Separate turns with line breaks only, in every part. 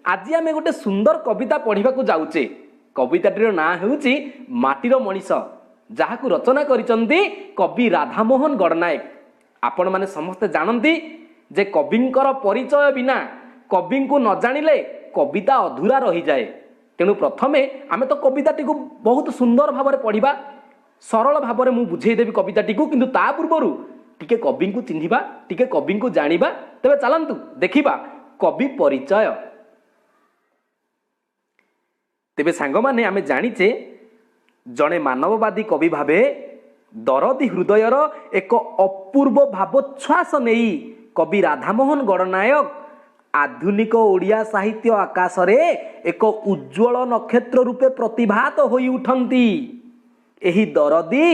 आज आम गोटे सुंदर कविता पढ़ा जाऊे। कविताटीर ना हूँ माटीर मनीष, जहाँ रचना करिसेंती कवि राधामोहन गणनायक। आपण माने समस्ते जानती जे कविंकर परिचय बिना कवि को न जानिले कविता अधूरा रही जाए। तेणु प्रथमे आमे तो कविताटी को बहुत सुंदर भाव में पढ़ा, सरल भाव में मुझे बुझेदेवी कविताटी को, किंतु ता पूर्व टिके कवि को चिन्हिबा, टिके कवि को जानिबा। तेबे चलंतु देखिबा कवि परिचय। तेबे सांग माने आमे जानिचे जड़े मानववादी कवि भावे दरदी हृदयर एक अपूर्व भावोच्छ्वास नहीं कवि राधामोहन गणनायक आधुनिक ओडिया साहित्य आकाश रे एक उज्ज्वल नक्षत्र रूपे प्रतिभात होई उठंती। एही दरदी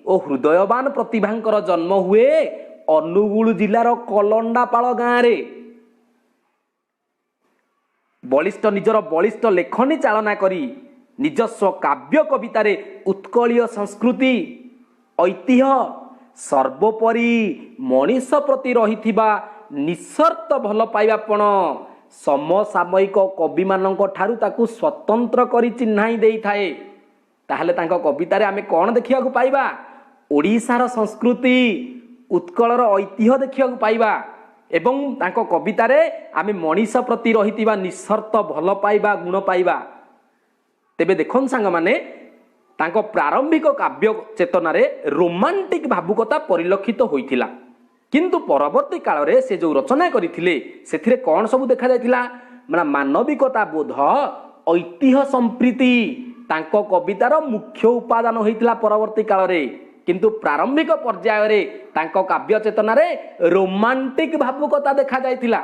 और हृदयवान प्रतिभांकर जन्म हुए अनुगुल जिलार कलंडापाल गाँव रे। बलिष्ठ निजर बलिष्ठ लेखनी चालना करी निजस्व काव्य कवितार उत्कलीय संस्कृति ऐतिह्य सर्वोपरि मनीष प्रति रहिथिबा निस्वार्थ भल पाइबापण समसामयिक कवि मानक ठारू ताकू स्वतंत्र करी चिन्हाई देई थाए। ताहले तांको कवितार आमे कौन देखिया को पाइबा? ओडिशार संस्कृति उत्कलर ऐतिह्य देखिया को पाइबा एवं तांको कवितारे आमे मनीष प्रति रहिथिबा निस्वार्थ भल पाइबा गुण पाइबा। तेबे देखन सांग माने तांको प्रारंभिक काव्य चेतनारे रोमांटिक भावुकता परिलक्षित होइथिला, किंतु परवर्ती काल रे से जो रचना करिथिले सेथिरे कोन सब देखा जायतिला? माने मानविकता बोध ऐतिह्य संप्रीति तांको कवितार मुख्य उपादान होइतिला परवर्ती काल रे। किंतु प्रारंभिक पर्याय रे तांको काव्य चेतना रे रोमांटिक भावुकता देखा जायतिला।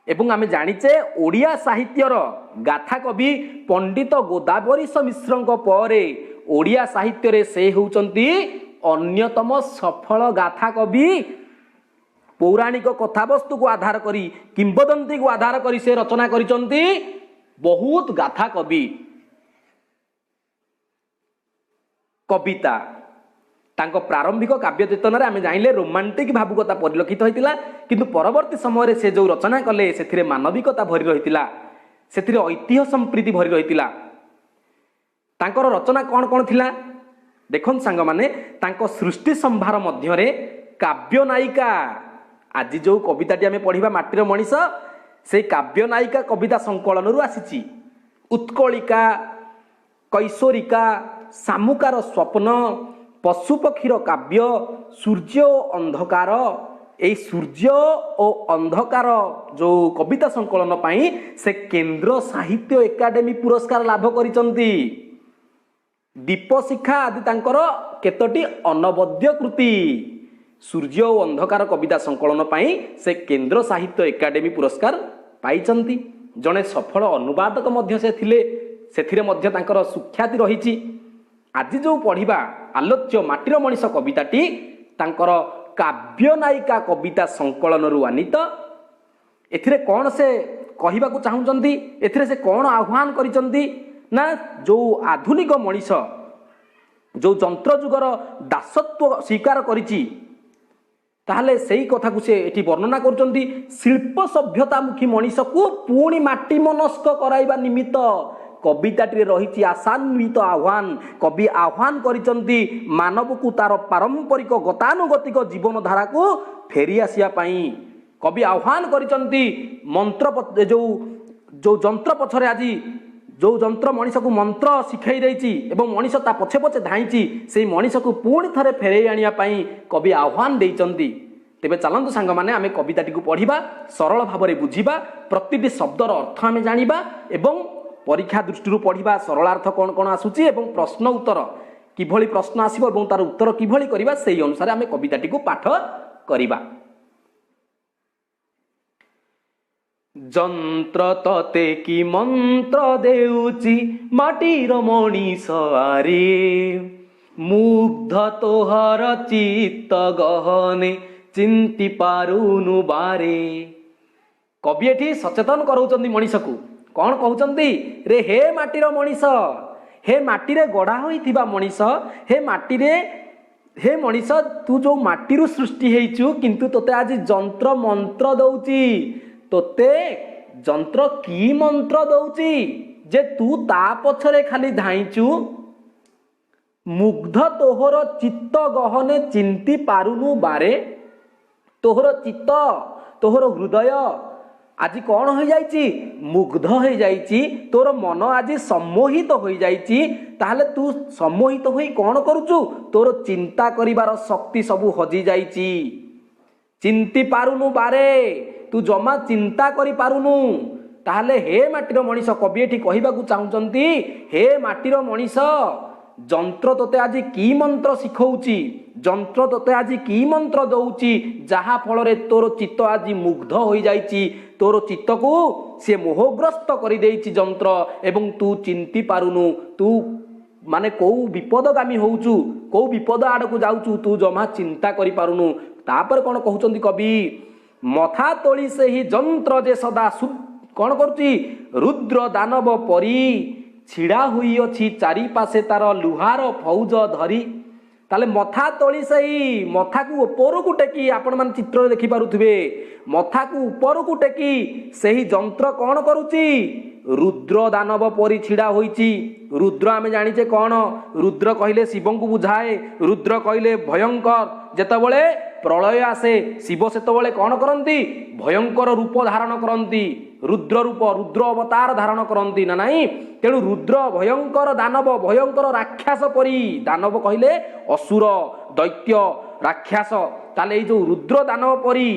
एवं आमे जानिचे ओडिया साहित्यर गाथा कवि पंडित गोदावरीश मिश्रଙ୍କ परे ओडिया साहित्य रे से होउचंती अन्यतम सफल गाथा कवि। पौराणिक कथावस्तु को आधार करी किंबदंती को आधार करी से रचना करिसंती बहुत गाथा कवि। कविता तांको प्रारंभिक काव्य चेतन आमे जानिले रोमांटिक भावुकता परिलक्षित होइतिला, किंतु परवर्ती समय से जो रचना कले सेथिरे मानविकता भरी रहितिला, सेथिरे ऐतिह्य संप्रीति भरी रहितिला। तांकर रचना कौन कौन थिला देखन सांग माने तांको सृष्टि संभार मध्य रे काव्य नायिका। आज जो कविताटी आमे पढ़िबा माटीर मनीष से काव्य नायिका कविता संकलन रु आसीची। उत्कलिका, कैशोरिका, सामुकार स्वप्न, पशुपक्षीर काव्य, सूर्य अंधकार, ए सूर्य और अंधकार जो कविता संकलन पाई से केंद्र साहित्य एकाडेमी पुरस्कार लाभ करिसंती। दीपशिखा आदि तांकर केतोटी अनवद्य कृति सूर्य और अंधकार कविता संकलन पाई से केंद्र साहित्य एकाडेमी पुरस्कार पाइचंती। जड़े सफल अनुवादक मध्य से थिले, सेथिरे मध्य तांकर सुख्याति रहिछि। आज जो पढ़िबा आलोच्य माटीर मनीष कविताटी तांकर काव्य नायिका कविता संकलन रु आनीत। एथिरे कौन से कहिबा को चाहुचंती, एथिरे से कौन आह्वान करिसंती ना जो आधुनिक मनीष जो जंत्र जुगर दासत्व स्वीकार करिछि ताहले सेही कथा को से एठी वर्णना करुचंती। शिल्प सभ्यतामुखी मनीष को पुणी माटी मनस्क कराइबा निमित्त कविताटी रही आशान्वित आह्वान। कवि आह्वान करिसंती मानव को तार पारंपरिक गतानुगतिक जीवन धारा को फेरी आसिया पाई। कवि आह्वान करिसंती मंत्र जो जंत्र पछरे आज जो जंत्र मनीष को मंत्र शिखाई देछि एवं मनीष ता पछे पछे धाइछि से मनीष को पुणी थरे फेरई आनिया पाई कवि आह्वान देइचंती। तेबे चलंतु सांग माने आमे कविताटी को पढ़िबा, सरल भाव में बुझिबा, प्रतिटी शब्दर अर्थ आमे जानिबा एवं परीक्षा दृष्टि पढ़िबा सरलार्थ कौन कौन आसुची एवं प्रश्न उत्तर किभली प्रश्न आसीबो एवं तार उत्तर किभली करिबा सेही अनुसार आमे कविताटी को पाठ करिबा। जंत्र तते कि मंत्र देउची माटीर मनीष आरे मुग्ध तोहर चित्त गहने चिंती पारुनु बारे। कवि एठी सचेतन करौचंदी मनीष को। कौन कहउचंदी रे हे माटीर मनीष, हे माटी रे गढ़ा होइथिबा मनीष, हे माटी रे हे मनीष तू जो माटी रु सृष्टि हेइचु किंतु तोते आज जंत्र मंत्र दउची, तोते ଯନ୍ତ୍ର କି ମନ୍ତ୍ର ଦଉଛି ଯେ ତୁ ତା ପଛରେ ଖାଲି ଧାଇଁଛୁ? ମୁଗ୍ଧ ତୋହର ଚିତ୍ତ ଗହନେ ଚିନ୍ତି ପାରୁନୁ ବାରେ। ତୋହର ଚିତ୍ତ, ତୋହର ହୃଦୟ ଆଜି କ'ଣ ହୋଇଯାଇଛି? ମୁଗ୍ଧ ହୋଇଯାଇଛି। ତୋର ମନ ଆଜି ସମ୍ମୋହିତ ହୋଇଯାଇଛି। ତାହେଲେ ତୁ ସମ୍ମୋହିତ ହୋଇ କ'ଣ କରୁଛୁ? ତୋର ଚିନ୍ତା କରିବାର ଶକ୍ତି ସବୁ ହଜିଯାଇଛି। ଚିନ୍ତି ପାରୁନୁ ବାରେ, ତୁ ଜମା ଚିନ୍ତା କରିପାରୁନୁ। ତାହେଲେ ହେ ମାଟିର ମଣିଷ, କବି ଏଠି କହିବାକୁ ଚାହୁଁଛନ୍ତି, ହେ ମାଟିର ମଣିଷ, ଯନ୍ତ୍ର ତୋତେ ଆଜି କି ମନ୍ତ୍ର ଶିଖଉଛି? ଯନ୍ତ୍ର ତୋତେ ଆଜି କି ମନ୍ତ୍ର ଦଉଛି ଯାହା ଫଳରେ ତୋର ଚିତ୍ତ ଆଜି ମୁଗ୍ଧ ହୋଇଯାଇଛି? ତୋର ଚିତ୍ତକୁ ସେ ମୋହଗ୍ରସ୍ତ କରିଦେଇଛି ଯନ୍ତ୍ର, ଏବଂ ତୁ ଚିନ୍ତି ପାରୁନୁ। ତୁ ମାନେ କୋଉ ବିପଦଗାମୀ ହଉଛୁ, କୋଉ ବିପଦ ଆଡ଼କୁ ଯାଉଛୁ, ତୁ ଜମା ଚିନ୍ତା କରିପାରୁନୁ। ତାପରେ କ'ଣ କହୁଛନ୍ତି କବି? ମଥା ତୋଳି ସେହି ଯନ୍ତ୍ର ଯେ ସଦା କ'ଣ କରୁଛି? ରୁଦ୍ର ଦାନବ ପରି ଛିଡ଼ା ହୋଇଅଛି ଚାରିପାଶେ ତାର ଲୁହାର ଫୌଜ ଧରି। ତାହେଲେ ମଥା ତୋଳି, ସେହି ମଥାକୁ ଉପରକୁ ଟେକି, ଆପଣମାନେ ଚିତ୍ରରେ ଦେଖିପାରୁଥିବେ, ମଥାକୁ ଉପରକୁ ଟେକି ସେହି ଯନ୍ତ୍ର କ'ଣ କରୁଛି? ରୁଦ୍ର ଦାନବ ପରି ଛିଡ଼ା ହୋଇଛି। ରୁଦ୍ର ଆମେ ଜାଣିଛେ କ'ଣ? ରୁଦ୍ର କହିଲେ ଶିବଙ୍କୁ ବୁଝାଏ। ରୁଦ୍ର କହିଲେ ଭୟଙ୍କର। ଯେତେବେଳେ ପ୍ରଳୟ ଆସେ, ଶିବ ସେତେବେଳେ କ'ଣ କରନ୍ତି? ଭୟଙ୍କର ରୂପ ଧାରଣ କରନ୍ତି। ରୁଦ୍ର ରୂପ, ରୁଦ୍ର ଅବତାର ଧାରଣ କରନ୍ତି ନା ନାହିଁ? ତେଣୁ ରୁଦ୍ର ଭୟଙ୍କର ଦାନବ, ଭୟଙ୍କର ରାକ୍ଷସ ପରି। ଦାନବ କହିଲେ ଅସୁର, ଦୈତ୍ୟ, ରାକ୍ଷସ। ତାହେଲେ ଏଇ ଯେଉଁ ରୁଦ୍ର ଦାନବ ପରି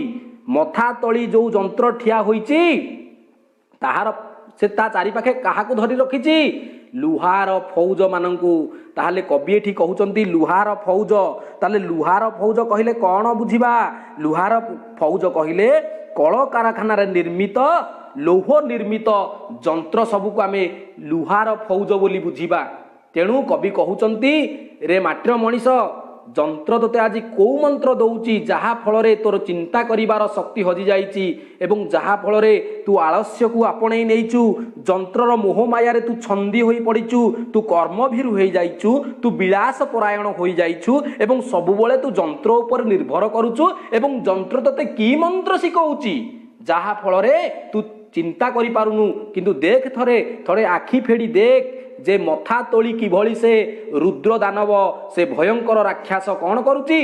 ମଥା ତଳି ଯେଉଁ ଯନ୍ତ୍ର ଠିଆ ହୋଇଛି, ତାହାର ସେ ତା ଚାରିପାଖେ କାହାକୁ ଧରି ରଖିଛି? ଲୁହାର ଫୌଜ ମାନଙ୍କୁ। ତାହେଲେ କବି ଏଠି କହୁଛନ୍ତି ଲୁହାର ଫୌଜ। ତାହେଲେ ଲୁହାର ଫୌଜ କହିଲେ କ'ଣ ବୁଝିବା? ଲୁହାର ଫୌଜ କହିଲେ କଳକାରଖାନାରେ ନିର୍ମିତ, ଲୌହ ନିର୍ମିତ ଯନ୍ତ୍ର ସବୁକୁ ଆମେ ଲୁହାର ଫୌଜ ବୋଲି ବୁଝିବା। ତେଣୁ କବି କହୁଛନ୍ତି, ରେ ମାଟିର ମଣିଷ, ଯନ୍ତ୍ର ତୋତେ ଆଜି କୋଉ ମନ୍ତ୍ର ଦଉଛି ଯାହା ଫଳରେ ତୋର ଚିନ୍ତା କରିବାର ଶକ୍ତି ହଜିଯାଇଛି, ଏବଂ ଯାହା ଫଳରେ ତୁ ଆଳସ୍ୟକୁ ଆପଣେଇ ନେଇଛୁ, ଯନ୍ତ୍ରର ମୋହମାୟାରେ ତୁ ଛନ୍ଦି ହୋଇ ପଡ଼ିଛୁ, ତୁ କର୍ମଭୀରୁ ହୋଇଯାଇଛୁ, ତୁ ବିଳାସ ପରାୟଣ ହୋଇଯାଇଛୁ, ଏବଂ ସବୁବେଳେ ତୁ ଯନ୍ତ୍ର ଉପରେ ନିର୍ଭର କରୁଛୁ। ଏବଂ ଯନ୍ତ୍ର ତୋତେ କି ମନ୍ତ୍ର ଶିଖଉଛି ଯାହା ଫଳରେ ତୁ ଚିନ୍ତା କରିପାରୁନୁ। କିନ୍ତୁ ଦେଖ, ଥରେ ଆଖି ଫେଡ଼ି ଦେଖ ଯେ ମଥା ତୋଳି କିଭଳି ସେ ରୁଦ୍ର ଦାନବ, ସେ ଭୟଙ୍କର ରାକ୍ଷସ କ'ଣ କରୁଛି?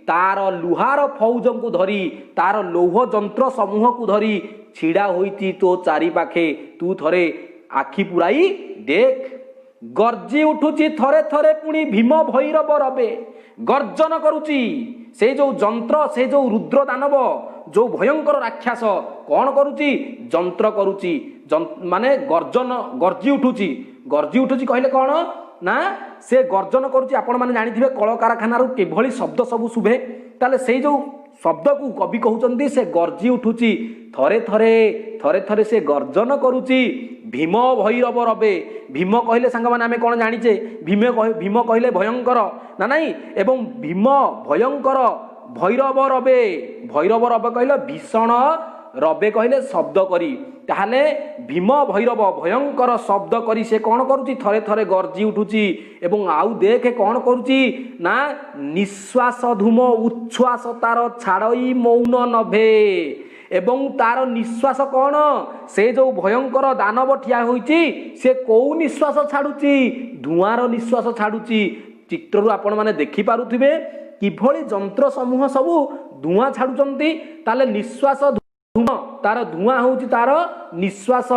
ତାର ଲୁହାର ଫୌଜଙ୍କୁ ଧରି, ତାର ଲୌହ ଯନ୍ତ୍ର ସମୂହକୁ ଧରି ଛିଡ଼ା ହୋଇଛି ତୋ ଚାରିପାଖେ। ତୁ ଥରେ ଆଖି ପୁରାଇ ଦେଖ। ଗର୍ଜି ଉଠୁଛି ଥରେ ଥରେ ପୁଣି ଭୀମ ଭୈରବ ରବେ। ଗର୍ଜନ କରୁଛି ସେ ଯେଉଁ ଯନ୍ତ୍ର, ସେ ଯେଉଁ ରୁଦ୍ର ଦାନବ, ଯେଉଁ ଭୟଙ୍କର ରାକ୍ଷସ କ'ଣ କରୁଛି? ଯନ୍ତ୍ର କରୁଛି, ମାନେ ଗର୍ଜି ଉଠୁଛି। ଗର୍ଜି ଉଠୁଛି କହିଲେ କ'ଣ ନା, ସେ ଗର୍ଜନ କରୁଛି। ଆପଣମାନେ ଜାଣିଥିବେ କଳକାରଖାନାରୁ କିଭଳି ଶବ୍ଦ ସବୁ ଶୁଭେ। ତାହେଲେ ସେଇ ଯେଉଁ ଶବ୍ଦକୁ କବି କହୁଛନ୍ତି ସେ ଗର୍ଜି ଉଠୁଛି। ଥରେ ଥରେ ସେ ଗର୍ଜନ କରୁଛି। ଭୀମ ଭୈରବ ରବେ। ଭୀମ କହିଲେ ସାଙ୍ଗମାନେ ଆମେ କ'ଣ ଜାଣିଛେ? ଭୀମ କହିଲେ ଭୟଙ୍କର ନା ନାହିଁ? ଏବଂ ଭୀମ ଭୟଙ୍କର, ଭୈରବ ରବେ। ଭୈରବ ରବେ କହିଲେ ଭୀଷଣ, ରବେ କହିଲେ ଶବ୍ଦ କରି। ତାହେଲେ ଭୀମ ଭୈରବ ଭୟଙ୍କର ଶବ୍ଦ କରି ସେ କ'ଣ କରୁଛି? ଥରେ ଗର୍ଜି ଉଠୁଛି। ଏବଂ ଆଉ ଦେଖେ କ'ଣ କରୁଛି ନା, ନିଶ୍ୱାସ ଧୂମ ଉଚ୍ଛ୍ୱାସ ତାର ଛାଡ଼ଇ ମୌନ ନଭେ। ଏବଂ ତାର ନିଶ୍ୱାସ କ'ଣ? ସେ ଯେଉଁ ଭୟଙ୍କର ଦାନବ ଠିଆ ହୋଇଛି, ସେ କୋଉ ନିଶ୍ୱାସ ଛାଡ଼ୁଛି? ଧୂଆଁର ନିଶ୍ୱାସ ଛାଡ଼ୁଛି। ଚିତ୍ରରୁ ଆପଣମାନେ ଦେଖିପାରୁଥିବେ କିଭଳି ଯନ୍ତ୍ର ସମୂହ ସବୁ ଧୂଆଁ ଛାଡ଼ୁଛନ୍ତି। ତାହେଲେ ନିଶ୍ୱାସ ଧୂମ, ତାର ଧୂଆଁ ହେଉଛି ତାର ନିଶ୍ୱାସ।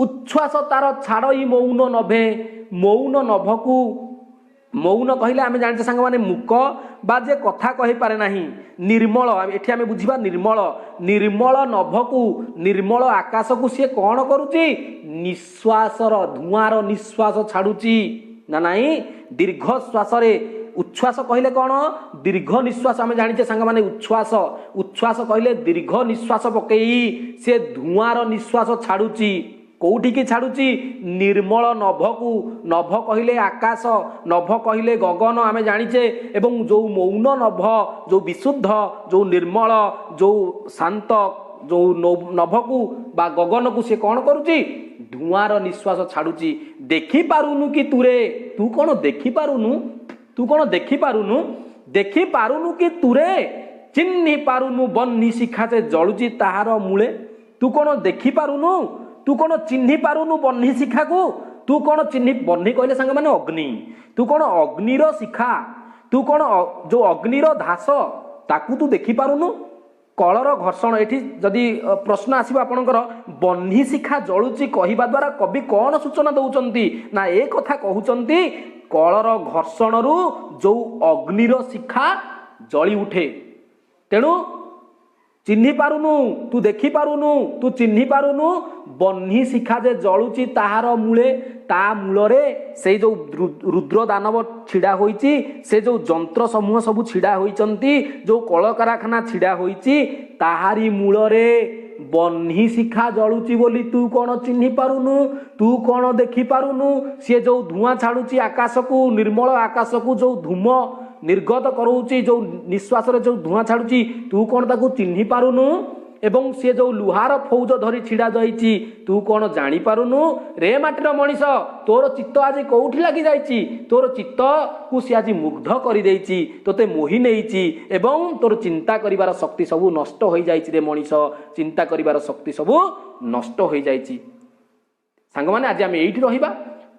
ଉଚ୍ଛ୍ୱାସ ତାର ଛାଡ଼ଇ ମୌନ ନଭେ। ମୌନ ନଭକୁ, ମୌନ କହିଲେ ଆମେ ଜାଣିଛେ ସାଙ୍ଗମାନେ ମୂକ ବା ଯେ କଥା କହିପାରେ ନାହିଁ। ନିର୍ମଳ, ଏଠି ଆମେ ବୁଝିବା ନିର୍ମଳ। ନିର୍ମଳ ନଭକୁ, ନିର୍ମଳ ଆକାଶକୁ ସିଏ କ'ଣ କରୁଛି? ନିଶ୍ୱାସର, ଧୂଆଁର ନିଶ୍ୱାସ ଛାଡ଼ୁଛି ନା ନାହିଁ? ଦୀର୍ଘ ଶ୍ୱାସରେ, ଉଚ୍ଛ୍ୱାସ କହିଲେ କ'ଣ? ଦୀର୍ଘ ନିଶ୍ୱାସ। ଆମେ ଜାଣିଛେ ସାଙ୍ଗମାନେ ଉଚ୍ଛ୍ୱାସ କହିଲେ ଦୀର୍ଘ ନିଶ୍ୱାସ ପକେଇ ସେ ଧୂଆଁର ନିଶ୍ୱାସ ଛାଡ଼ୁଛି। କୋଉଠିକି ଛାଡ଼ୁଛି? ନିର୍ମଳ ନଭକୁ। ନଭ କହିଲେ ଆକାଶ, ନଭ କହିଲେ ଗଗନ ଆମେ ଜାଣିଛେ। ଏବଂ ଯେଉଁ ମୌନ ନଭ, ଯେଉଁ ବିଶୁଦ୍ଧ, ଯେଉଁ ନିର୍ମଳ, ଯେଉଁ ଶାନ୍ତ, ଯେଉଁ ନଭକୁ ବା ଗଗନକୁ ସେ କ'ଣ କରୁଛି? ଧୂଆଁର ନିଶ୍ୱାସ ଛାଡ଼ୁଛି। ଦେଖିପାରୁନୁ କି ତୁରେ? ତୁ କ'ଣ ଦେଖିପାରୁନୁ? ତୁ କ'ଣ ଦେଖିପାରୁନୁ? ଦେଖିପାରୁନୁ କି ତୁରେ? ଚିହ୍ନି ପାରୁନୁ ବହ୍ନି ଶିଖା ଯେ ଜଳୁଛି ତାହାର ମୂଳେ। तू कौन देखी पारुनु तू कौन चिन्ही पारुनु बन्ही शिखा को तू कौन चिन्ही बन्ही कहले सांग माने अग्नि तू कौन अग्निर शिखा तू कौन जो अग्निर धास ताकू तू देखी पारुनु कलर घर्षण एठी जदि प्रश्न आसीबो आपनकर बन्ही शिखा जळुची कहिबा द्वारा कवि कौन सूचना दउचंती ना ए कथा कहउचंती कलर घर्षण रु जो अग्निर शिखा जळी उठे तेणु चिन्ही पारुनु तू देखी पारुनु तू चिन्ही पारुनु बन्ही शिखा जे जळुची ताहार मूले ता मूलरे से जो रुद्र दानव छिड़ा होईची से जो जंत्र समूह सबु छिड़ा होईचंती जो कल कारखाना छिड़ा होईची ताहारी मूलरे बन्ही शिखा जळुची बोली तू कौन चिन्ही पारुनु तू कौन देखी पारुनु सी जो धुआं छाड़ुची आकाश को निर्मल आकाश को जो धूम निर्गत करोची जो निश्वास रे जो धुआं छाड़ुची तू कौन ताकू चिन्ही पारुनु एवं सी जो लुहार फौज धरी छिड़ा जाइची तू कौन जानी पारुनु रे माटीर मनीष तोर चित्त आज कोठी लगी जाइची तोर चित्त को सी आज मुग्ध कर देइची तोते मोहि नेइची एवं तोर चिंता करिवार शक्ति सबु नष्ट हो जाइची रे मनीष चिंता करिवार शक्ति सबु नष्ट हो जाइची सांग माने आज आम एइठी रहिबा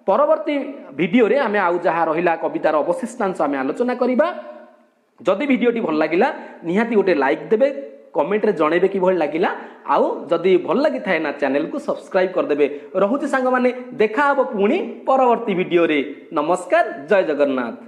परवर्ती भिडियो रे आमे आउ जहा रहिला कवितार अवशिष्टांश आमे आलोचना करिबा जदि भिडियोटी भल लागिला निहाती गोटे लाइक देबे कमेंट रे जणेबे कि भल लागिला आउ जदि भल लागि थाए ना चैनल को सब्सक्राइब कर देबे रहुची सांग माने देखा हबो पुणी परवर्ती भिडियो रे नमस्कार जय जगन्नाथ।